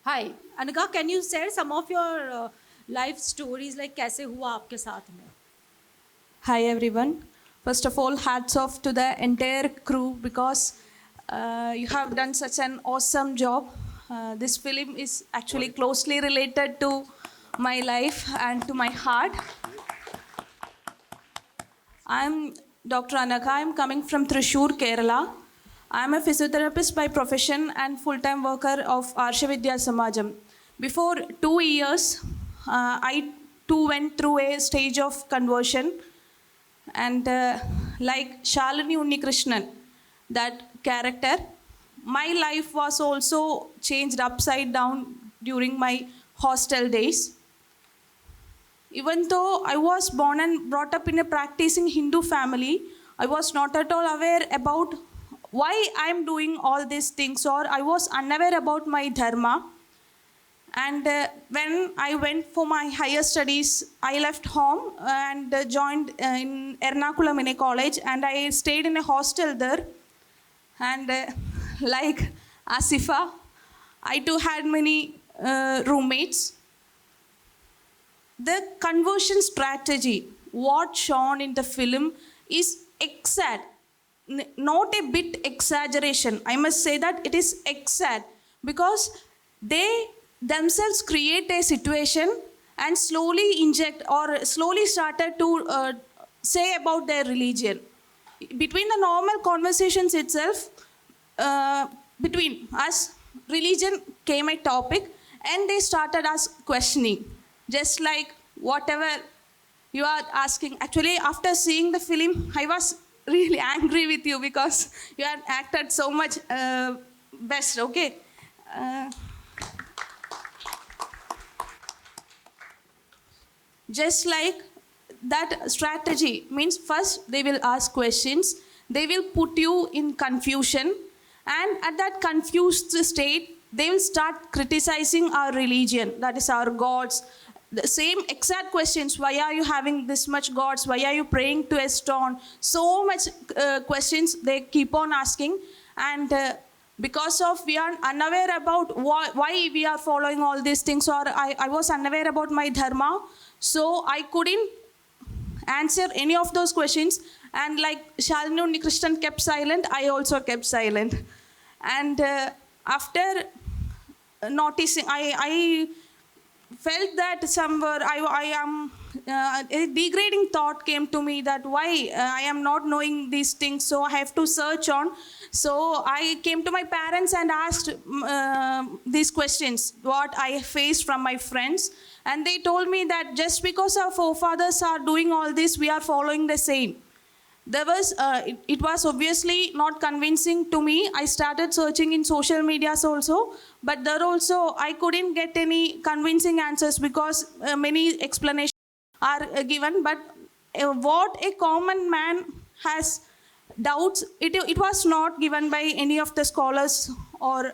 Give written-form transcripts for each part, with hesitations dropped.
Hi, Anika, can you share some of your life stories like कैसे हुआ आपके साथ में? Hi everyone. First of all, hats off to the entire crew because you have done such an awesome job. This film is actually closely related to my life and to my heart. I'm Dr. Anaka. I'm coming from Thrissur, Kerala. I'm a physiotherapist by profession and full-time worker of Arsha Vidya Samajam. Before 2 years, I too went through a stage of conversion, and like Shalini Unnikrishnan, that character, my life was also changed upside down during my hostel days. Even though I was born and brought up in a practicing Hindu family, I was not at all aware about why I am doing all these things, or I was unaware about my dharma. And when I went for my higher studies, I left home and joined in Ernakulam in a college, and I stayed in a hostel there. And like Asifa, I too had many roommates. The conversion strategy, what shown in the film, is exact, not a bit exaggeration. I must say that it is exact because they themselves create a situation and slowly inject or slowly started to say about their religion. Between the normal conversations itself, between us, religion came a topic and they started us questioning. Just like whatever you are asking. Actually, after seeing the film, I was really angry with you because you had acted so much best, okay? Uh, just like that strategy means first they will ask questions, they will put you in confusion, and at that confused state they will start criticizing our religion, that is our gods. The same exact questions, why are you having this much gods, why are you praying to a stone, so much questions they keep on asking. And because of we are unaware about why we are following all these things, or I was unaware about my dharma, so I couldn't answer any of those questions. And like Shalini Unnikrishnan kept silent, I also kept silent. And after noticing, I felt that somewhere I am a degrading thought came to me that why I am not knowing these things, so I have to search on. So I came to my parents and asked these questions what I faced from my friends, and they told me that just because our forefathers are doing all this, we are following the same. There was it was obviously not convincing to me. I started searching in social medias also, but there also I couldn't get any convincing answers because many explanations are given, but what a common man has doubts, it was not given by any of the scholars, or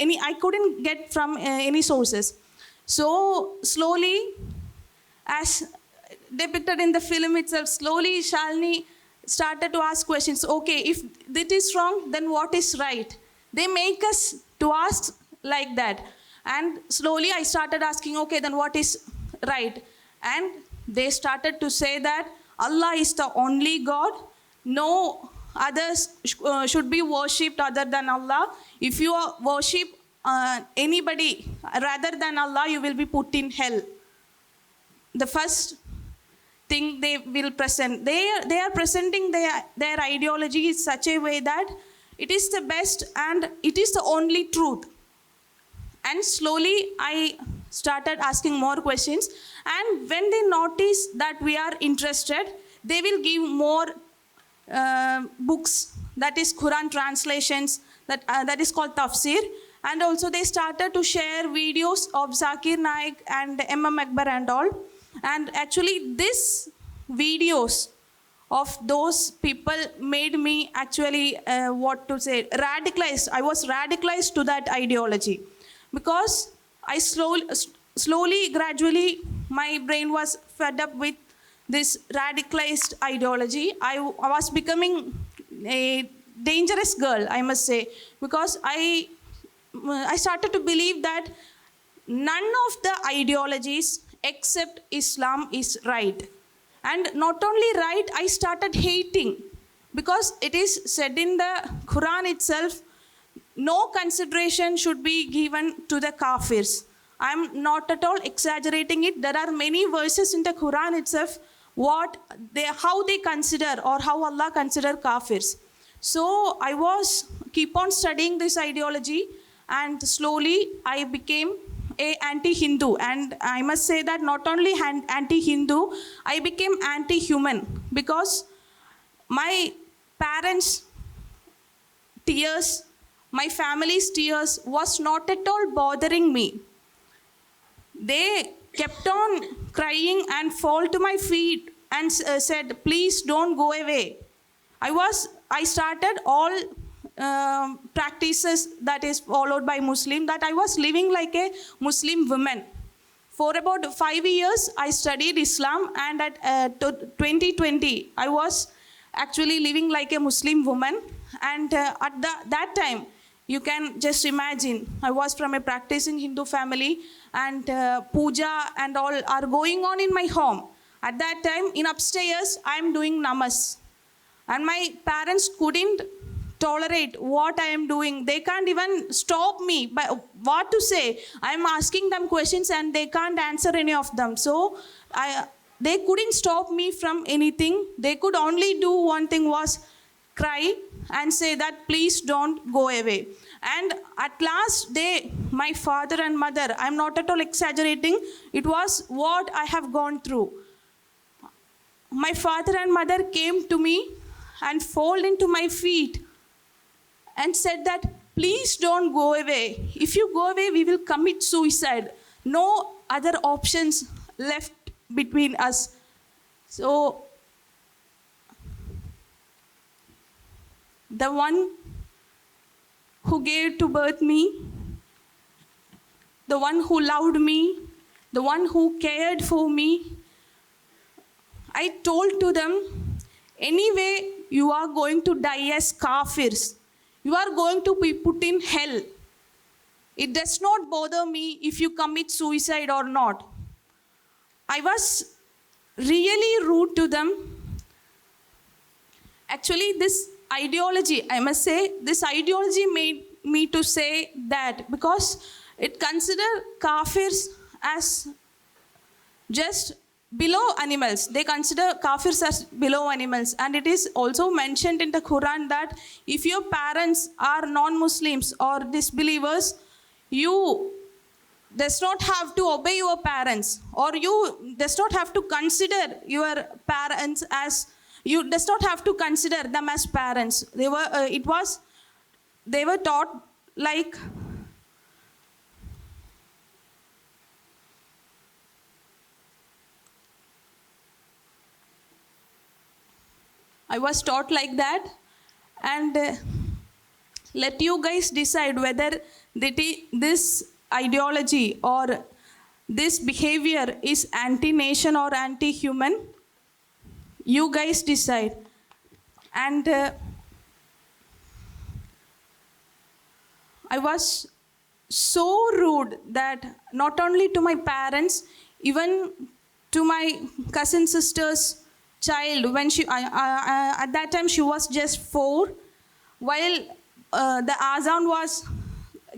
any I couldn't get from any sources. So slowly, as depicted in the film itself, slowly Shalini started to ask questions. Okay, if this is wrong, then what is right? They make us to ask like that. And slowly I started asking, okay, then what is right? And they started to say that Allah is the only God. No others should be worshipped other than Allah. If you worship anybody rather than Allah, you will be put in hell. The first thing they will present, they are presenting their ideology in such a way that it is the best and it is the only truth. And slowly I started asking more questions, and when they notice that we are interested, they will give more books, that is Quran translations, that is called tafsir. And also they started to share videos of Zakir Naik and MM Akbar and all. And actually this videos of those people made me actually what to say, radicalized. I was radicalized to that ideology because I slowly gradually my brain was fed up with this radicalized ideology. I was becoming a dangerous girl, I must say, because I started to believe that none of the ideologies except Islam is right. And not only right, I started hating, because it is said in the Quran itself, no consideration should be given to the kafirs. I'm not at all exaggerating it. There are many verses in the Quran itself how they consider, or how Allah consider kafirs. So I was keep on studying this ideology, and slowly I became a anti-Hindu. And I must say that not only anti-Hindu, I became anti-human, because my parents' tears, my family's tears was not at all bothering me. They kept on crying and fall to my feet and said, please don't go away. I started all practices that is followed by Muslim, that I was living like a Muslim woman. For about 5 years, I studied Islam, and at 2020, I was actually living like a Muslim woman. And at that time, you can just imagine, I was from a practicing Hindu family, and puja and all are going on in my home. At that time, in upstairs, I am doing namas. And my parents couldn't tolerate what I am doing. They can't even stop me. But what to say? I am asking them questions and they can't answer any of them. So they couldn't stop me from anything. They could only do one thing, was cry and say that please don't go away. And at last my father and mother, I'm not at all exaggerating, it was what I have gone through. My father and mother came to me and fell into my feet and said that please don't go away. If you go away, we will commit suicide. No other options left between us. So the one who gave to birth me, the one who loved me, the one who cared for me, I told to them, anyway, you are going to die as kafirs. You are going to be put in hell. It does not bother me if you commit suicide or not. I was really rude to them. Actually, this ideology, I must say, this ideology made me to say that, because it considered kafirs as just below animals. They consider kafirs as below animals. And it is also mentioned in the Quran that if your parents are non-Muslims or disbelievers, you does not have to obey your parents, or you does not have to consider your parents as, you does not have to consider them as parents. They were taught like, I was taught like that. And let you guys decide whether this ideology or this behavior is anti-nation or anti-human. You guys decide. And I was so rude that not only to my parents, even to my cousin sister's child, when at that time she was just 4. While the azan was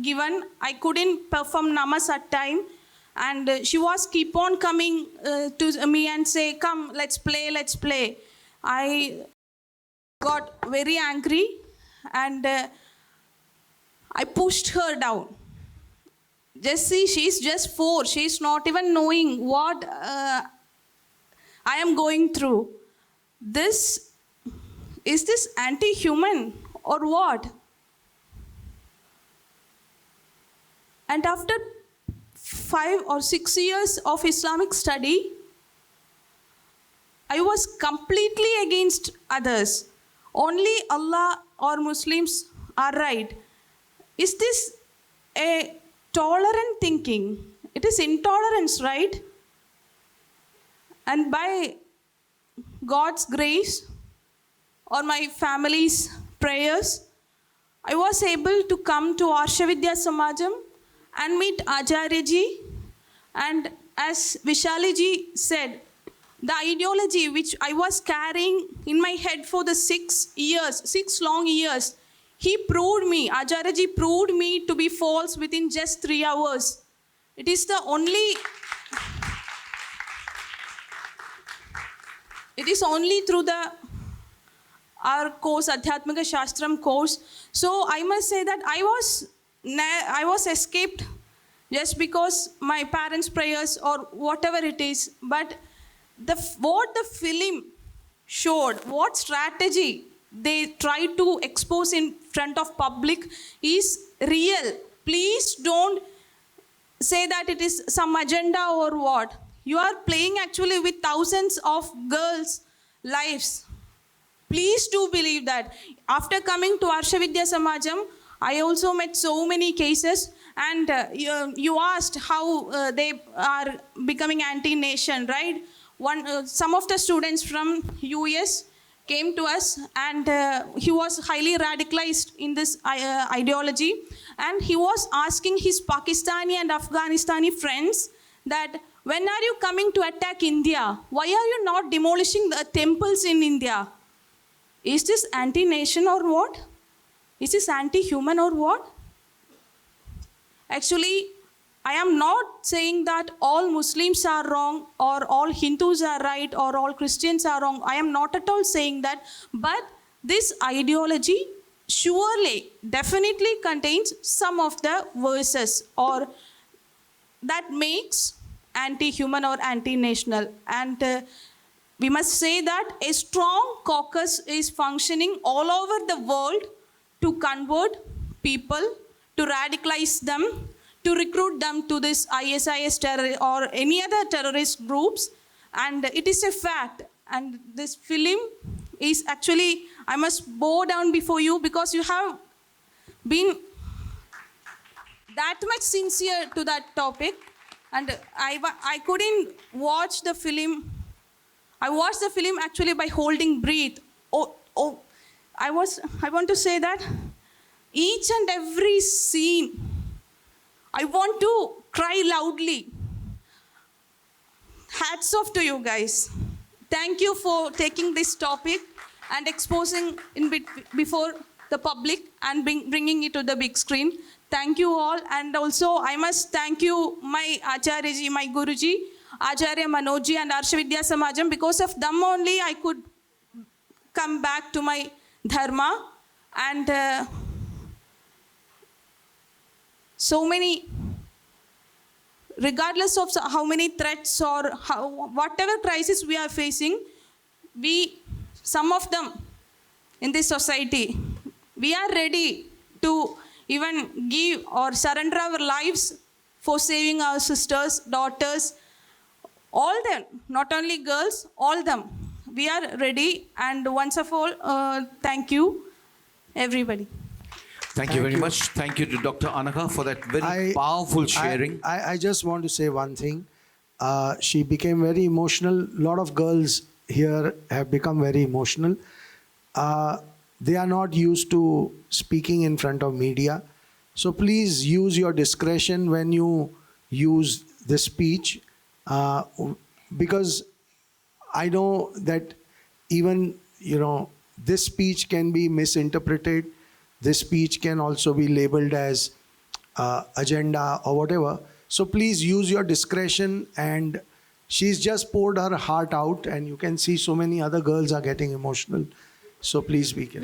given, I couldn't perform namas at time, and she was keep on coming to me and say, come, let's play. I got very angry, and I pushed her down. Just see, she's just 4. She's not even knowing what I am going through. Is this anti-human or what? And after 5 or 6 years of Islamic study, I was completely against others. Only Allah or Muslims are right. Is this a tolerant thinking? It is intolerance, right? And by God's grace or my family's prayers, I was able to come to Arshavidya Samajam and meet Acharya ji. And as Vishali ji said, the ideology which I was carrying in my head for the 6 long years, he proved me, Acharya ji proved me to be false within just 3 hours. It is only through our course, Adhyatmika Shastram course. So I must say that I was escaped just because my parents' prayers or whatever it is. But what the film showed, what strategy they tried to expose in front of public is real. Please don't say that it is some agenda or what. You are playing actually with thousands of girls' lives. Please do believe that. After coming to Arshavidya Samajam, I also met so many cases, and you asked how they are becoming anti-nation, right? Some of the students from US came to us, and he was highly radicalized in this ideology, and he was asking his Pakistani and Afghanistani friends that when are you coming to attack India? Why are you not demolishing the temples in India? Is this anti-nation or what? Is this anti-human or what? Actually, I am not saying that all Muslims are wrong or all Hindus are right or all Christians are wrong. I am not at all saying that. But this ideology surely, definitely contains some of the verses or that makes anti-human or anti-national. And we must say that a strong caucus is functioning all over the world to convert people, to radicalize them, to recruit them to this ISIS terror or any other terrorist groups. And it is a fact. And this film is actually, I must bow down before you because you have been that much sincere to that topic. And I couldn't watch the film. I watched the film actually by holding breath. I want to say that each and every scene, I want to cry loudly. Hats off to you guys. Thank you for taking this topic and exposing before the public and bringing it to the big screen. Thank you all. And also, I must thank you, my Acharya ji, my Guruji, Acharya Manojji and Arshavidya Samajam. Because of them only, I could come back to my dharma. And so many, regardless of how many threats or whatever crisis we are facing, some of them in this society, we are ready to even give or surrender our lives for saving our sisters, daughters, all them, not only girls, all them. We are ready. And once of all, thank you, everybody. Thank you very much. Thank you to Dr. Anagha for that very powerful sharing. I just want to say one thing. She became very emotional. A lot of girls here have become very emotional. They are not used to speaking in front of media. So please use your discretion when you use this speech. Because I know that even, this speech can be misinterpreted. This speech can also be labeled as agenda or whatever. So please use your discretion. And she's just poured her heart out, and you can see so many other girls are getting emotional. So please be careful.